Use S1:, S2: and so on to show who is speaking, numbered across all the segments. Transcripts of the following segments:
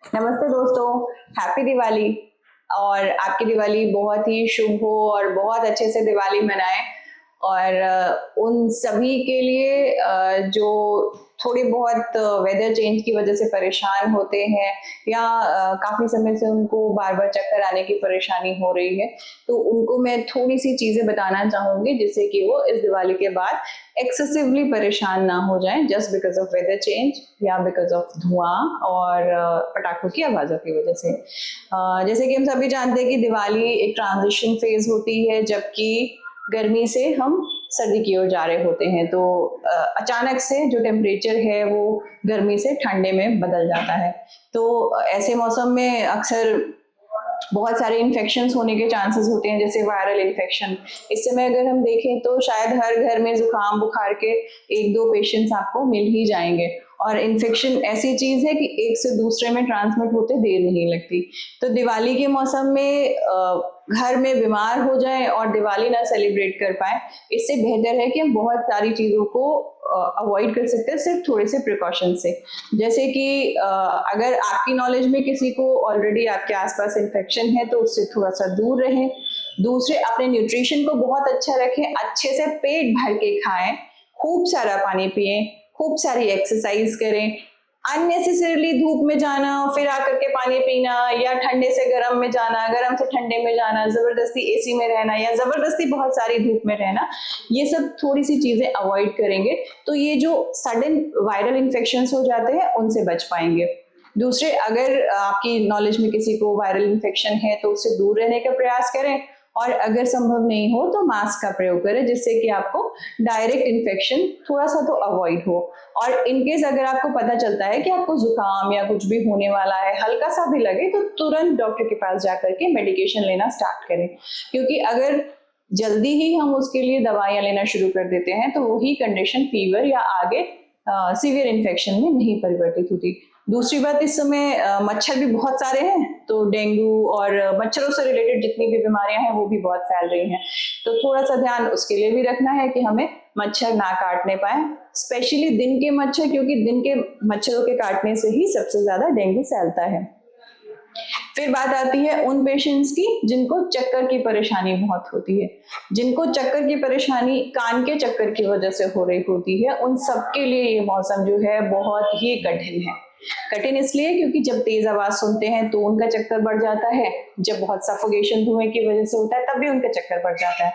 S1: नमस्ते दोस्तों, हैप्पी दिवाली। और आपकी दिवाली बहुत ही शुभ हो और बहुत अच्छे से दिवाली मनाएं। और उन सभी के लिए जो थोड़े बहुत वेदर चेंज की वजह से परेशान होते हैं या काफ़ी समय से उनको बार-बार चक्कर आने की परेशानी हो रही है, तो उनको मैं थोड़ी-सी चीज़ें बताना चाहूँगी जिससे कि वो इस दिवाली के बाद एक्सेसिवली परेशान ना हो जाएँ just because of weather change या बिकॉज़ ऑफ धुआँ और पटाखों की आवाज़ों की वजह से। जैसे कि हम सभी जानते हैं कि दिवाली एक ट्रांजिशन फेज़ होती है, जबकि गर्मी से हम सर्दी की ओर जा रहे होते हैं, तो अचानक से जो टेम्परेचर है वो गर्मी से ठंडे में बदल जाता है। तो ऐसे मौसम में अक्सर बहुत सारे इन्फेक्शंस होने के चांसेस होते हैं, जैसे वायरल इन्फेक्शन। इस समय अगर हम देखें तो शायद हर घर में जुकाम बुखार के 1-2 पेशेंट्स आपको मिल ही जाएंगे। और इन्फेक्शन ऐसी चीज है कि एक से दूसरे में ट्रांसमिट होते देर नहीं लगती। तो दिवाली के मौसम में घर में बीमार हो जाएं और दिवाली ना सेलिब्रेट कर पाए, इससे बेहतर है कि हम बहुत सारी चीजों को अवॉइड कर सकते हैं सिर्फ थोड़े से प्रिकॉशन से। जैसे कि अगर आपकी नॉलेज में किसी को ऑलरेडी आपके आसपास इन्फेक्शन है तो उससे थोड़ा सा दूर रहें। दूसरे, अपने न्यूट्रिशन को बहुत अच्छा रखें, अच्छे से पेट भर के खाएं, खूब सारा पानी पिएं, खूब सारी एक्सरसाइज करें। अननेसेसरली धूप में जाना फिर आकर के पानी पीना या ठंडे से गर्म में जाना, गर्म से ठंडे में जाना, जबरदस्ती एसी में रहना या जबरदस्ती बहुत सारी धूप में रहना, ये सब थोड़ी सी चीजें अवॉइड करेंगे तो ये जो सडन वायरल इन्फेक्शंस हो जाते हैं उनसे बच पाएंगे। दूसरे, अगर आपकी नॉलेज में किसी को वायरल इन्फेक्शन है तो उससे दूर रहने का प्रयास करें, और अगर संभव नहीं हो तो मास्क का प्रयोग करें जिससे कि आपको डायरेक्ट इन्फेक्शन थोड़ा सा तो अवॉइड हो। और इनकेस अगर आपको पता चलता है कि आपको जुकाम या कुछ भी होने वाला है, हल्का सा भी लगे, तो तुरंत डॉक्टर के पास जाकर के मेडिकेशन लेना स्टार्ट करें, क्योंकि अगर जल्दी ही हम उसके लिए दवाइयां लेना शुरू कर देते हैं तो वही कंडीशन फीवर या आगे सीवियर इन्फेक्शन में नहीं परिवर्तित होती। दूसरी बात, इस समय मच्छर भी बहुत सारे हैं, तो डेंगू और मच्छरों से रिलेटेड जितनी भी बीमारियां हैं वो भी बहुत फैल रही हैं। तो थोड़ा सा ध्यान उसके लिए भी रखना है कि हमें मच्छर ना काटने पाए, स्पेशली दिन के मच्छर, क्योंकि दिन के मच्छरों के काटने से ही सबसे ज्यादा डेंगू फैलता है। फिर बात आती है उन पेशेंट्स की जिनको चक्कर की परेशानी बहुत होती है। जिनको चक्कर की परेशानी कान के चक्कर की वजह से हो रही होती है, उन सबके लिए ये मौसम जो है बहुत ही कठिन है। कठिन इसलिए क्योंकि जब तेज आवाज सुनते हैं तो उनका चक्कर बढ़ जाता है, जब बहुत सफोकेशन धुएं की वजह से होता है तब भी उनका चक्कर बढ़ जाता है।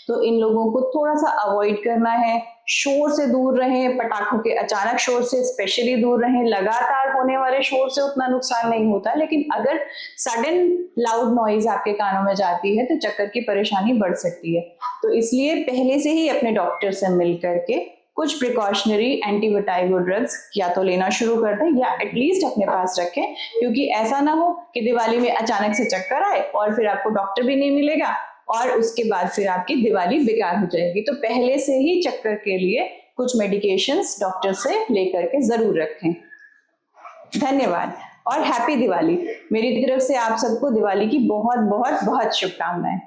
S1: तो इन लोगों को थोड़ा सा अवॉइड करना है, शोर से दूर रहें, पटाखों के अचानक शोर से स्पेशली दूर रहें। लगातार होने वाले शोर से उतना नुकसान नहीं होता, लेकिन अगर सडन लाउड नॉइज आपके कानों में जाती है तो चक्कर की परेशानी बढ़ सकती है। तो इसलिए पहले से ही अपने डॉक्टर से मिल करके कुछ प्रिकॉशनरी एंटीबायोटिक ड्रग्स या तो लेना शुरू कर दें या एटलीस्ट अपने पास रखें, क्योंकि ऐसा ना हो कि दिवाली में अचानक से चक्कर आए और फिर आपको डॉक्टर भी नहीं मिलेगा और उसके बाद फिर आपकी दिवाली बेकार हो जाएगी। तो पहले से ही चक्कर के लिए कुछ मेडिकेशंस डॉक्टर से लेकर के जरूर रखें। धन्यवाद और हैप्पी दिवाली। मेरी तरफ से आप सबको दिवाली की बहुत बहुत बहुत शुभकामनाएं।